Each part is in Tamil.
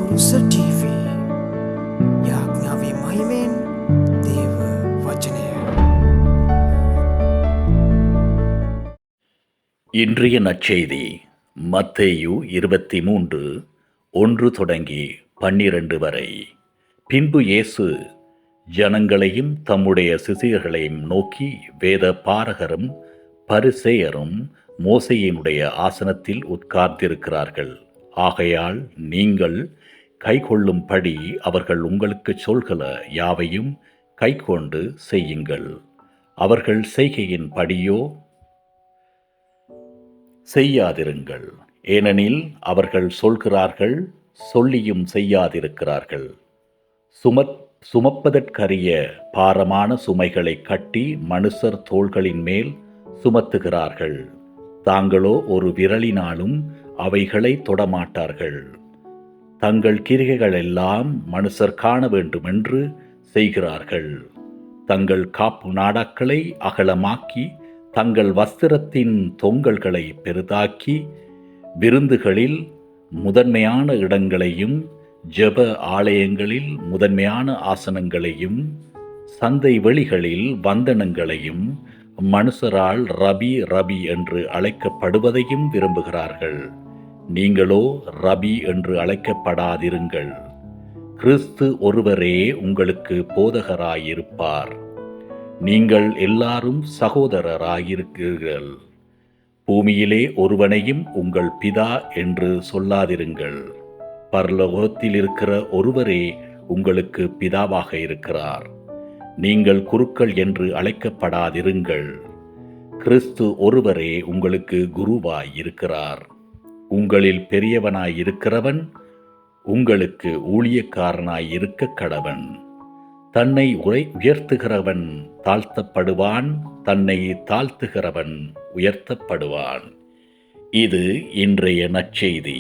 කුරුස TV යාඥාවේ මහිමෙන් දේව වචනය. இன்றைய நற்செய்தி மத்தேயு 23 1 தொடங்கி 12 வரை. பின்பு இயேசு ஜனங்களையும் தம்முடைய சிசியர்களையும் நோக்கி, வேத பாரகரும் பரிசேயரும் மோசேயினுடைய ஆசனத்தில் உட்கார்ந்திருக்கிறார்கள். ஆகையால் நீங்கள் கைக்கொள்ளும்படி அவர்கள் உங்களுக்கு சொல்கிற யாவையும் கைக்கொண்டு செய்யுங்கள். அவர்கள் செய்கையின் படியோ செய்யாதிருங்கள். ஏனெனில் அவர்கள் சொல்கிறார்கள், சொல்லியும் செய்யாதிருக்கிறார்கள். சுமப்பதற்கரிய பாரமான சுமைகளை கட்டி மனுஷர் தோள்களின் மேல் சுமத்துகிறார்கள். தாங்களோ ஒரு விரலினாலும் அவைகளை தொடமாட்டார்கள். தங்கள் கிரிகைகளெல்லாம் மனுஷர் காண வேண்டுமென்று செய்கிறார்கள். தங்கள் காப்பு நாடாக்களை அகலமாக்கி தங்கள் வஸ்திரத்தின் தொங்கல்களை பெரிதாக்கி விருந்துகளில் முதன்மையான இடங்களையும் ஜெப ஆலயங்களில் முதன்மையான ஆசனங்களையும் சந்தை வெளிகளில் வந்தனங்களையும் மனுஷரால் ரபி ரபி என்று அழைக்கப்படுவதையும் விரும்புகிறார்கள். நீங்களோ ரபி என்று அழைக்கப்படாதிருங்கள். கிறிஸ்து ஒருவரே உங்களுக்கு போதகராயிருப்பார். நீங்கள் எல்லாரும் சகோதரராயிருக்கிறீர்கள். பூமியிலே ஒருவனையும் உங்கள் பிதா என்று சொல்லாதிருங்கள். பரலோகத்தில் இருக்கிற ஒருவரே உங்களுக்கு பிதாவாக இருக்கிறார். நீங்கள் குருக்கள் என்று அழைக்கப்படாதிருங்கள். கிறிஸ்து ஒருவரே உங்களுக்கு குருவாய் இருக்கிறார். உங்களில் பெரியவனாய் இருக்கிறவன் உங்களுக்கு ஊழியக்காரனாய் இருக்க கடவன். தன்னை உயர்த்துகிறவன் தாழ்த்தப்படுவான், தன்னை தாழ்த்துகிறவன் உயர்த்தப்படுவான். இது இன்றைய நற்செய்தி.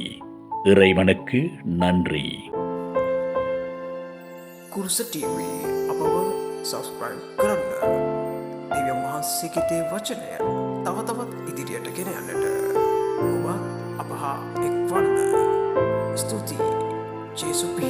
இறைவனுக்கு நன்றி. කුරුස TV අපව සබස්ක්‍රයිබ් කරන්න. දෙවියන් වහන්සේගේ වචනය තව තවත් ඉදිරියට ගෙන යන්නට ඔබ අප හා එක්වන්න. ස්තුතියි ජේසුස්.